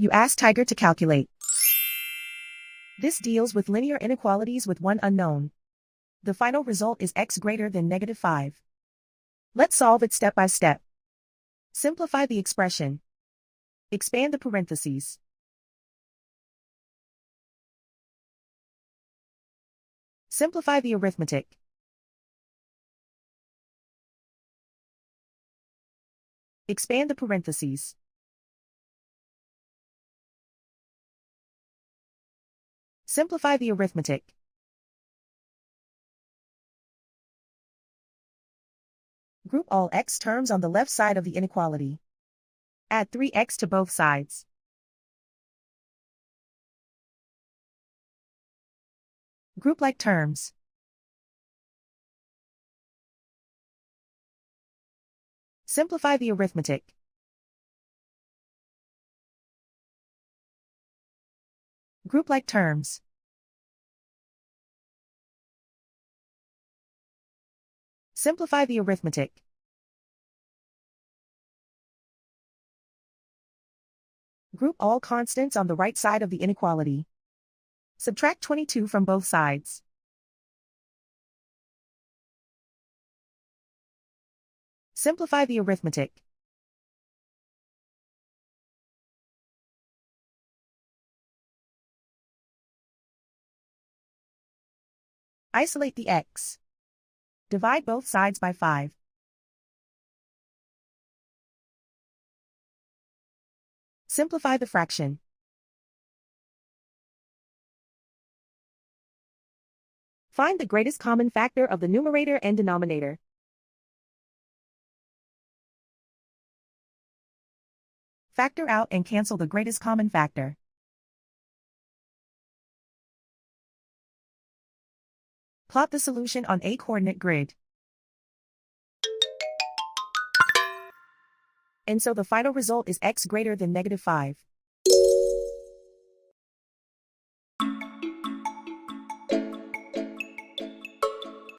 You ask Tiger to calculate. This deals with linear inequalities with one unknown. The final result is x greater than -5. Let's solve it step by step. Simplify the expression. Expand the parentheses. Simplify the arithmetic. Expand the parentheses. Simplify the arithmetic. Group all x terms on the left side of the inequality. Add 3x to both sides. Group like terms. Simplify the arithmetic. Group like terms. Simplify the arithmetic. Group all constants on the right side of the inequality. Subtract 22 from both sides. Simplify the arithmetic. Isolate the x. Divide both sides by 5. Simplify the fraction. Find the greatest common factor of the numerator and denominator. Factor out and cancel the greatest common factor. Plot the solution on a coordinate grid. And so the final result is x greater than -5.